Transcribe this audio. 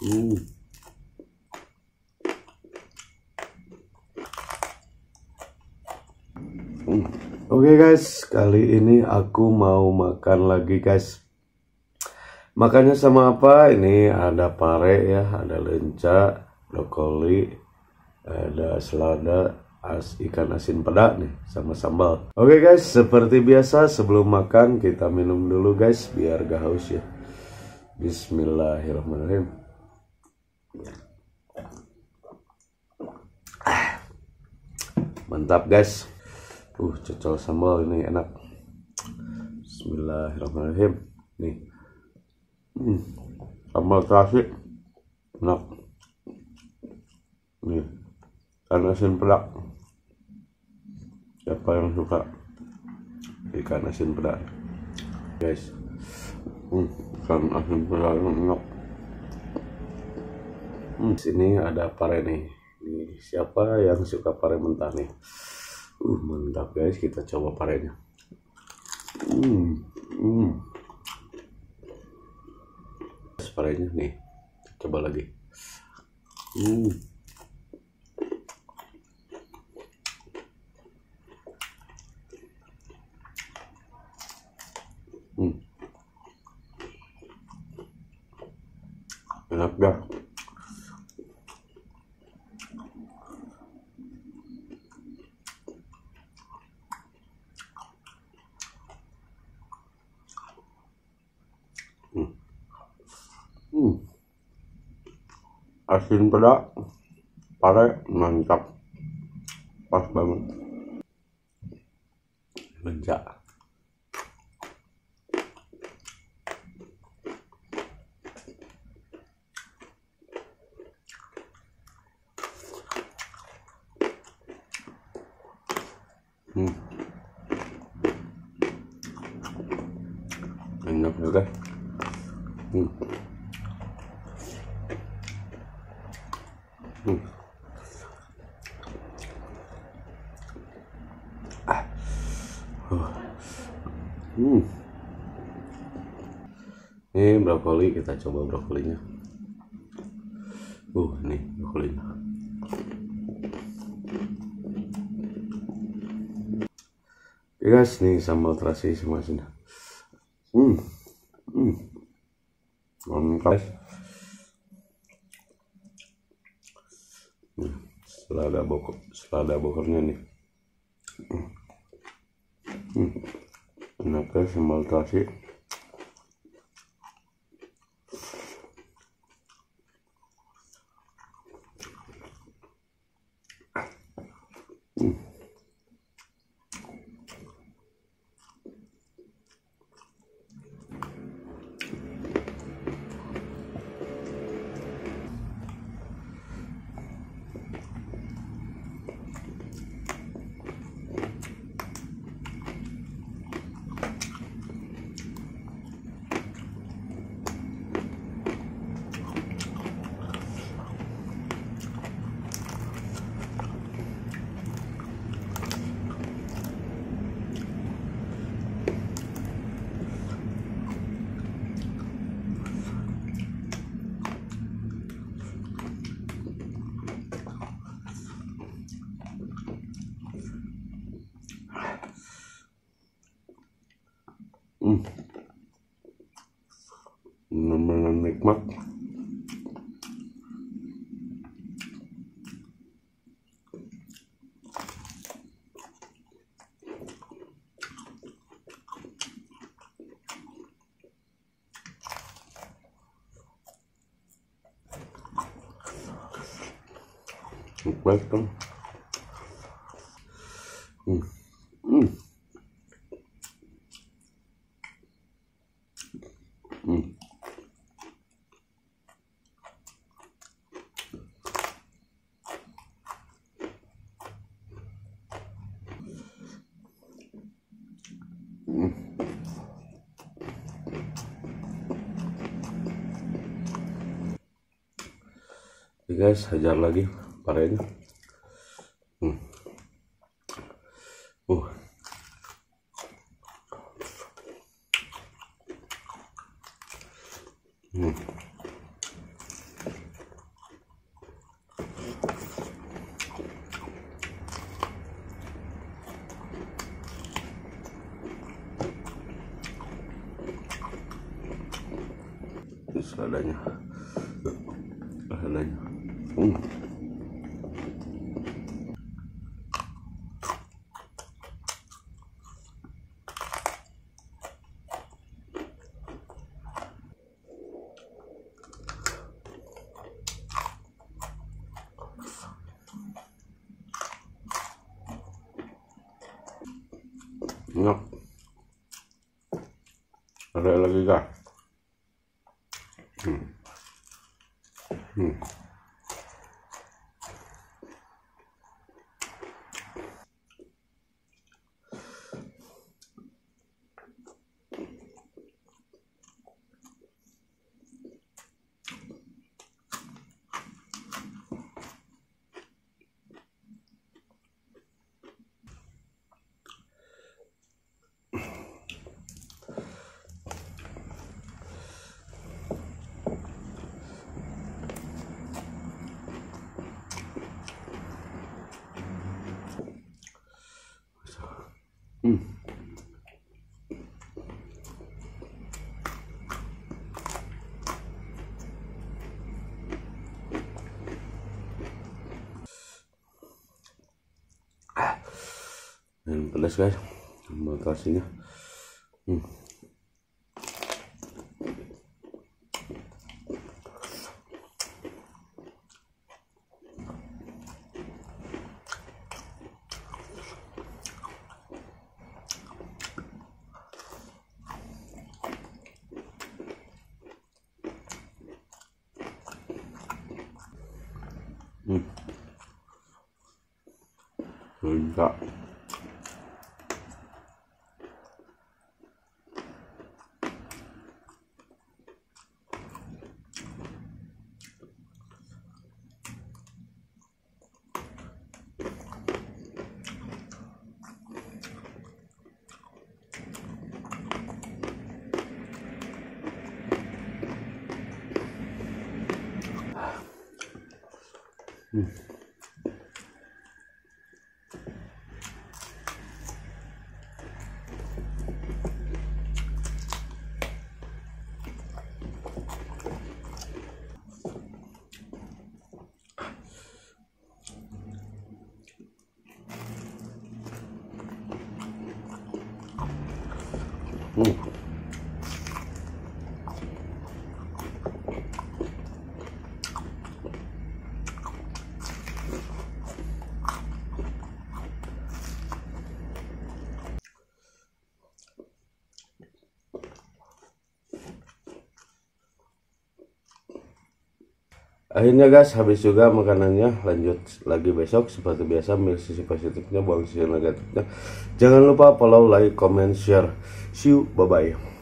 Hmm. Oke guys, kali ini aku mau makan lagi guys. Makannya sama apa? Ini ada pare ya, ada lenca, brokoli, ada selada, ikan asin peda nih, sama sambal. Oke guys, seperti biasa sebelum makan kita minum dulu guys, biar gak haus ya. Bismillahirrahmanirrahim. Mantap guys. Cocol sambal ini enak. Bismillahirrahmanirrahim. Nih. Sambal terasi enak. Nih. Ikan asin peda. Siapa yang suka ikan asin peda? Guys. Ikan asin peda enak. Sini ada pare nih. Nih, siapa yang suka pare mentah nih? Mantap guys, kita coba parenya. Parenya nih, coba lagi. Enak gak? Asin peda, pare mantap, pas banget. Lenca. Enak juga. Ini brokoli, kita coba brokolinya. Nih brokolinya. Oke guys, nih sambal terasi sama sini. Mantap. Selada bokornya nih. Enak guys, sambal terasi. Benar-benar nikmat. Nikmat kan? Oke guys, hajar lagi parenya. seadanya. Enak. Ada lagi kah? Yang pedas guys, makasihnya. Enggak. Akhirnya guys, habis juga makanannya. Lanjut lagi besok seperti biasa, ambil sisi positifnya, buang sisi negatifnya. Jangan lupa follow, like, comment, share. See you, bye bye.